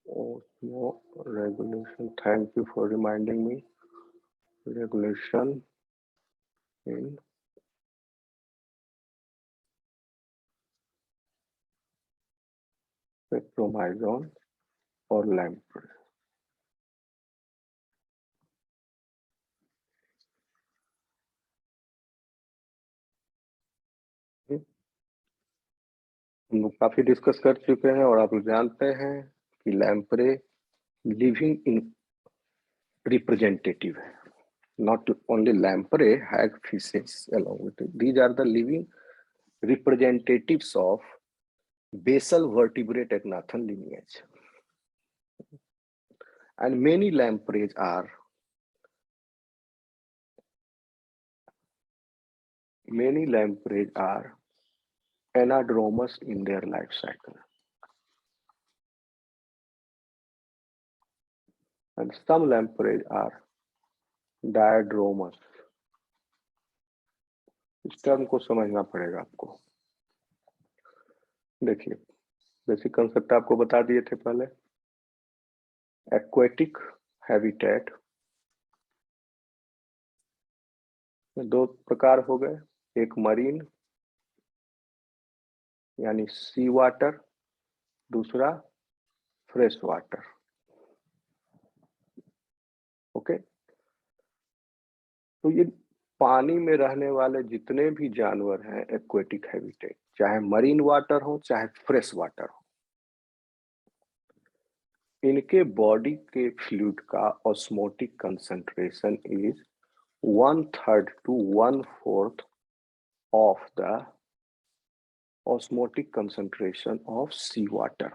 Osmo regulation. Thank you for reminding me. Regulation in petromyzon or lamprey. हम लोग काफी discuss कर चुके हैं और आप जानते हैं कि लैम्प्रे लिविंग इन रिप्रेजेंटेटिव है. Not only lamprey, hagfish along with it. These are the living representatives of basal vertebrate agnathan lineage. And many lampreys are anadromous in their life cycle. And some lampreys are diadromous. इस term को समझना पड़ेगा आपको. देखिए, basic concept आपको बता दिए थे पहले. एक्वेटिक हैबिटेट दो प्रकार हो गए. एक मरीन यानी सी वाटर, दूसरा फ्रेश वाटर. ओके, तो ये पानी में रहने वाले जितने भी जानवर हैं एक्वेटिक हैबिटेट, चाहे मरीन वाटर हो चाहे फ्रेश वाटर हो, इनके बॉडी के फ्लूइड का osmotic concentration is 1/3 to 1/4 of the osmotic concentration of sea water.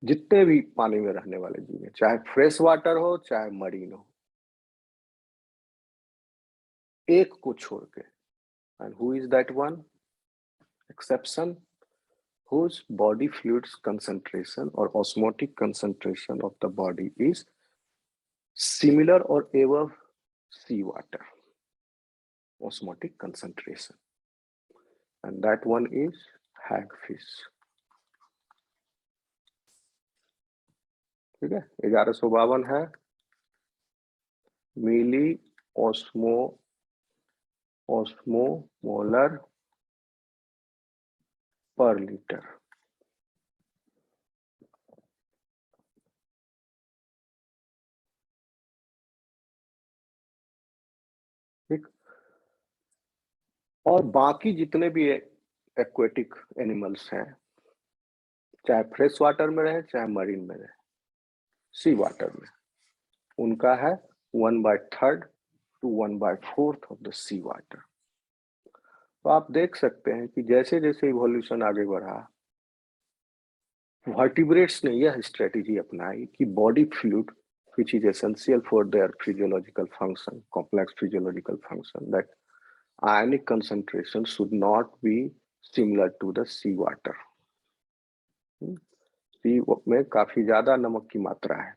जितने भी पानी में रहने वाले जीव हैं, चाहे फ्रेश वाटर हो चाहे मरीन हो, एक को छोड़ के. And who is that one exception? Whose body fluids concentration or osmotic concentration of the body is similar or above sea water osmotic concentration, and that one is hagfish. ठीक है, 1152 है. मिली osmolar per liter. ठीक. और बाकी जितने भी aquatic animals हैं, चाहे फ्रेश वाटर में रहे चाहे मरीन में रहे, सी वाटर में, उनका है 1/3 to 1/4 of the sea water. तो आप देख सकते हैं कि जैसे जैसे इवोल्यूशन आगे बढ़ा, वर्टिब्रेट्स ने यह स्ट्रेटेजी अपनाई कि body fluid which is essential for their physiological function, complex physiological function, that ionic concentration should not be similar to the sea water. सी में काफी ज्यादा नमक की मात्रा है,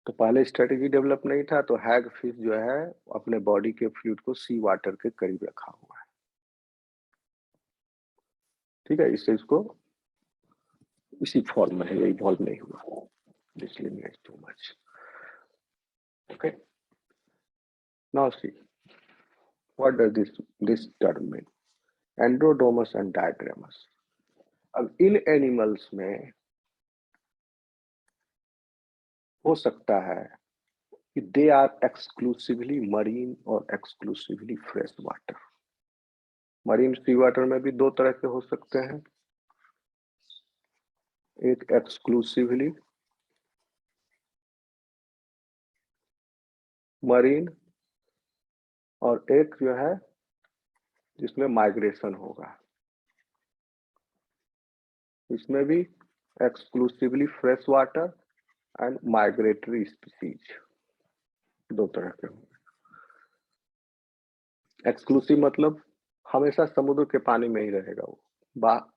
तो पहले स्ट्रेटेजी डेवलप नहीं था, तो हैग फिश जो है अपने बॉडी के फ्लूइड को सी वाटर के करीब रखा हुआ है. ठीक है, इससे इसको इसी फॉर्म में है, ये इवॉल्व नहीं हुआ. This limit is too much. Okay. Now see, what does this term mean? Androdomous and diadromous. अब इन एनिमल्स में हो सकता है कि दे आर एक्सक्लूसिवली मरीन और एक्सक्लूसिवली फ्रेश वाटर. मरीन सी वाटर में भी दो तरह के हो सकते हैं, एक एक्सक्लूसिवली मरीन और एक जो है जिसमें माइग्रेशन होगा. इसमें भी exclusively fresh water and migratory species दो तरह के होंगे. एक्सक्लूसिव मतलब हमेशा समुद्र के पानी में ही रहेगा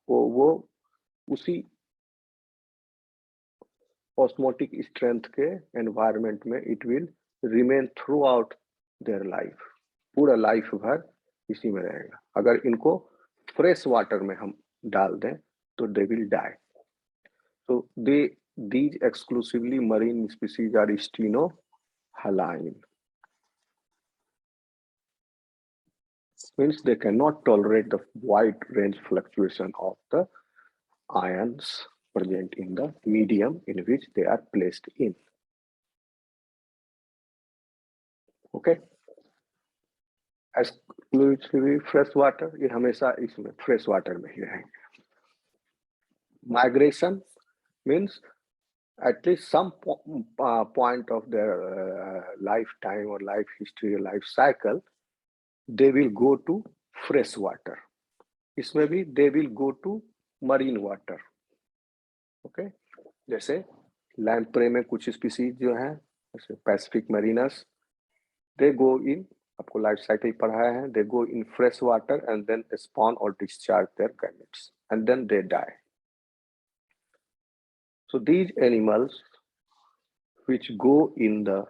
वो उसी ऑस्मोटिक स्ट्रेंथ के एनवायरनमेंट में it will remain through out their life. पूरा लाइफ भर इसी में रहेगा. अगर इनको फ्रेश वाटर में हम डाल दें तो they will die. So these exclusively marine species are stenohaline. Means they cannot tolerate the wide range fluctuation of the ions present in the medium in which they are placed in. Okay. Exclusively fresh water, ये हमेशा इसमें fresh water में ही रहेंगे. Migration means at least some point of their lifetime or life history or life cycle, they will go to fresh water. इसमें भी they will go to marine water. Okay. जैसे lamprey में कुछ species जो हैं, जैसे पैसिफिक मरीनस, they go in, आपको life cycle पढ़ाया है, they go in fresh water and then spawn or discharge their gametes and then they die. So these animals which go in the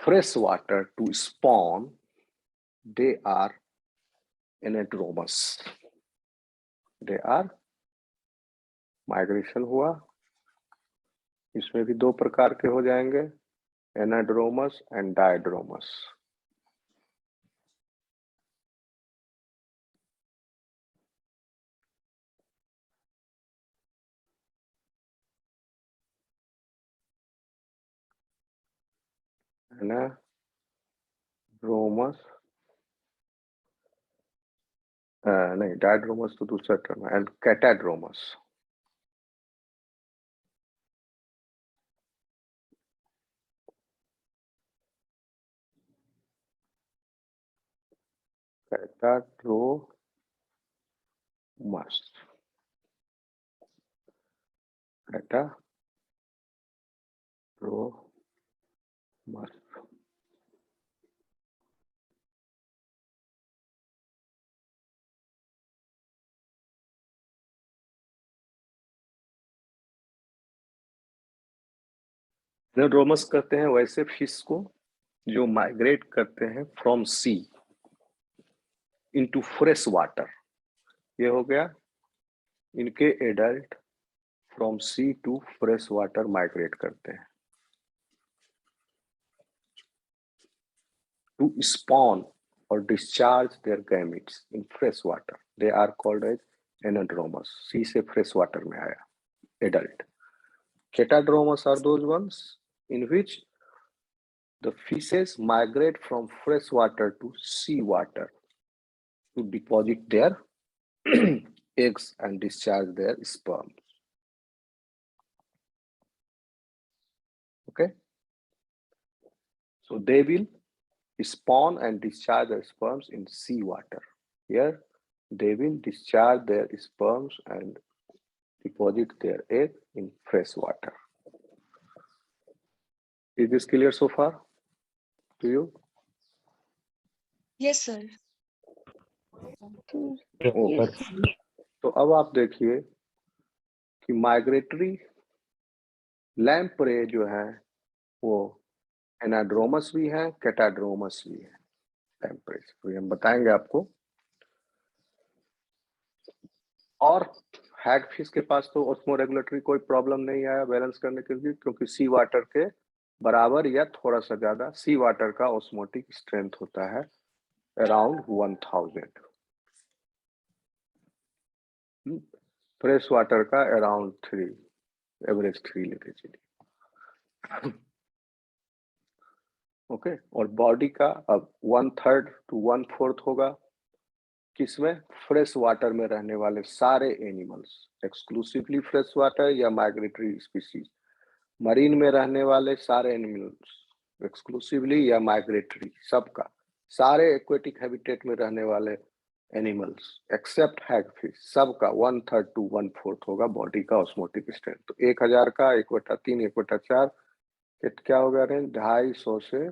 fresh water to spawn, they are anadromous. They are migration हुआ, इसमें भी दो प्रकार के हो जाएंगे, anadromous and डायड्रोमस. Anadromous नहीं, डायड्रोमस तो दूसरा टर्म है, एंड कैटाड्रोमस. कैटाड्रोमस, कैटाड्रोमस. एनाड्रोमस कहते हैं वैसे फिश को जो माइग्रेट करते हैं from sea into fresh water. ये हो गया इनके adult from sea to fresh water migrate करते हैं to spawn or discharge their gametes in fresh water. They are called as anadromous. C से fresh water में आया adult. Catadromous are those ones in which the fishes migrate from fresh water to sea water to deposit their eggs and discharge their sperm. Okay. So they will spawn and discharge their sperms in sea water. Here they will discharge their sperms and deposit their egg in fresh water. Is this clear so far to you? Yes, sir. Okay. तो अब आप देखिए कि migratory lamprey जो है वो anadromous भी है, कैटाड्रोमस भी है. लैम्प्रे तो हम बताएंगे आपको. और हैगफिश के पास तो ऑस्मोरेगुलेटरी कोई प्रॉब्लम नहीं आया बैलेंस करने के लिए, क्योंकि सी वाटर के बराबर या थोड़ा सा ज्यादा सी वाटर का ऑस्मोटिक स्ट्रेंथ होता है अराउंड 1000. फ्रेश वाटर का अराउंड 3, एवरेज 3 लेके चलिए. ओके. और बॉडी का अब 1/3 to 1/4 होगा किसमें? फ्रेश वाटर में रहने वाले सारे एनिमल्स, एक्सक्लूसिवली फ्रेश वाटर या माइग्रेटरी स्पीसीज. मरीन में रहने वाले सारे एनिमल्स एक्सक्लूसिवली या माइग्रेटरी, सबका, सारे एक्वेटिक हैबिटेट में रहने वाले एनिमल्स एक्सेप्ट हैगफिश, सबका 1/3 to 1/4 होगा बॉडी का ऑस्मोटिक स्ट्रेंथ. तो 1000 का 1/3 1/4 क्या हो गया रेंज? 250 से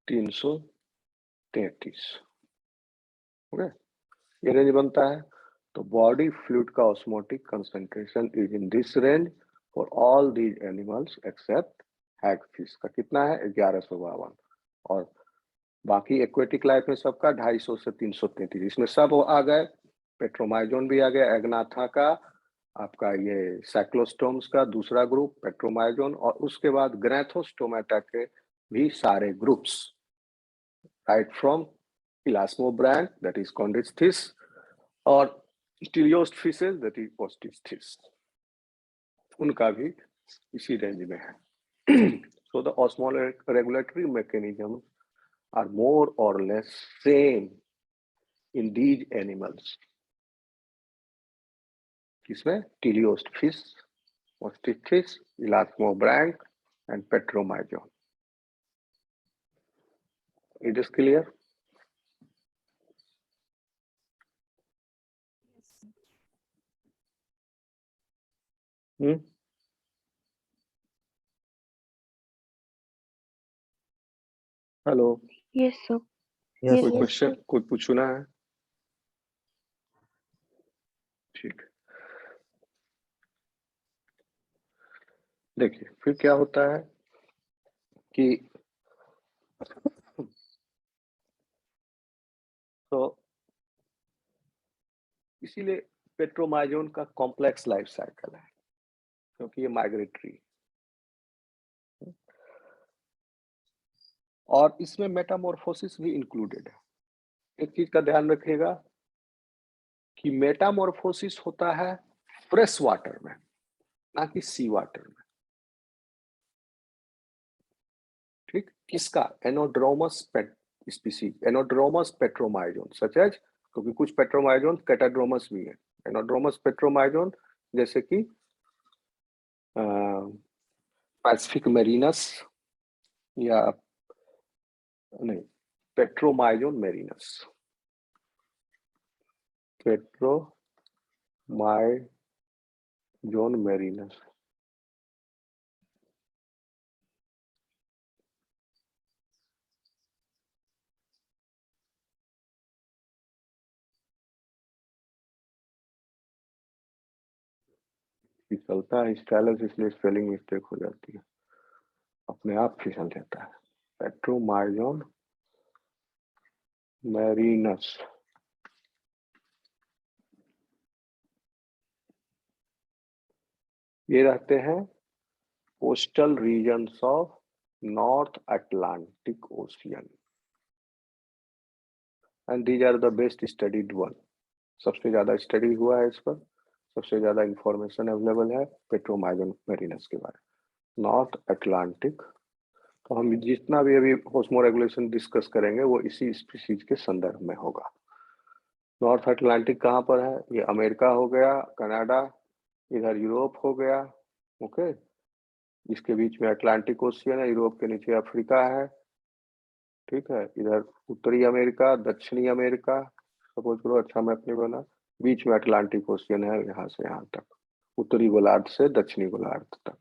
333. ओके. ये रेंज बनता है. तो बॉडी फ्लूइड का osmotic concentration is in this range for all these animals except hagfish का कितना है? 1152. और बाकी एक्वेटिक लाइफ में सबका 250 से 333, इसमें सब आ गए। पेट्रोमाइजोन भी आ गया, एग्नाथा का, आपका ये साइक्लोस्टोम्स का दूसरा ग्रुप पेट्रोमाइजोन, और उसके बाद ग्रैथोस्टोमेटा के भी सारे groups, right from elasmobranch that is chondrichthyes और teleost fishes that is osteichthyes, उनका भी इसी रेंज में है। So the osmoregulatory mechanisms are more or less same in these animals. किसमें? Teleost fish, Ostichthys, Elasmobranch, and Petromyzon. It is clear? Hello, Yes, sir. Yes, कोई yes, question, sir. कोई पूछना है? ठीक, देखिए फिर क्या होता है कि तो इसीलिए पेट्रोमाइजोन का कॉम्प्लेक्स लाइफ साइकिल है, क्योंकि ये माइग्रेटरी, और इसमें मेटामॉर्फोसिस भी इंक्लूडेड है। एक चीज का ध्यान रखिएगा कि मेटामॉर्फोसिस होता है फ्रेश वाटर में, ना कि सी वाटर में। ठीक, किसका? Anadromous species, anadromous Petromyzon such as, क्योंकि कुछ पेट्रोमाइजोन कैटाड्रोमस भी है। एनोड्रोमस पेट्रोमाइजोन जैसे कि पैसिफिक मेरिनस, या नहीं, पेट्रोमाइजोन मेरिनस, पेट्रोमाइजोन मेरिनस। फिसलता है स्टाइलस, इसलिए स्पेलिंग मिस्टेक हो जाती है, अपने आप फिसल जाता है। पेट्रोमाइजोन मैरिनस, ये रहते हैं coastal regions of north Atlantic ocean, and these are the best studied one. सबसे ज्यादा स्टडी हुआ है इस पर, सबसे ज्यादा इंफॉर्मेशन अवेलेबल है पेट्रोमाइजोन मैरिनस के बारे में, नॉर्थ अटलांटिक। तो हम जितना भी अभी ऑस्मो रेगुलेशन डिस्कस करेंगे वो इसी स्पीसीज के संदर्भ में होगा। नॉर्थ अटलांटिक कहाँ पर है? ये अमेरिका हो गया, कनाडा, इधर यूरोप हो गया, ओके। इसके बीच में अटलांटिक ओशियन है, यूरोप के नीचे अफ्रीका है, ठीक है। इधर उत्तरी अमेरिका, दक्षिणी अमेरिका, सपोज करो, अच्छा मैप नहीं बना, बीच में अटलांटिक ओशियन है, यहाँ से यहाँ तक, उत्तरी गोलार्ध से दक्षिणी गोलार्ध तक।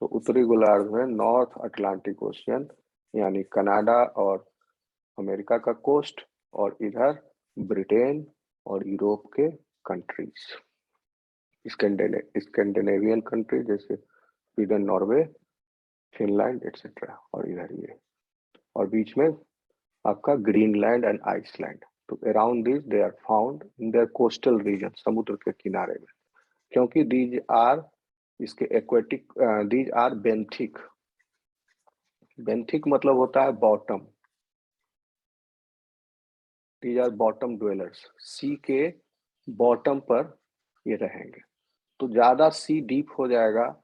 तो उत्तरी गोलार्ध में नॉर्थ अटलांटिक ओशियन, यानी कनाडा और अमेरिका का कोस्ट, और इधर ब्रिटेन और यूरोप के कंट्रीज, स्कैंडिनेवियन कंट्री जैसे स्वीडन, नॉर्वे, फिनलैंड एक्सेट्रा, और इधर ये, और बीच में आपका ग्रीनलैंड एंड आइसलैंड। तो around this they are found in their coastal region, समुद्र के किनारे में, क्योंकि दीज आर इसके aquatic, these are benthic. Benthic मतलब होता है bottom, these are bottom dwellers, sea के बॉटम पर ये रहेंगे। तो ज्यादा सी डीप हो जाएगा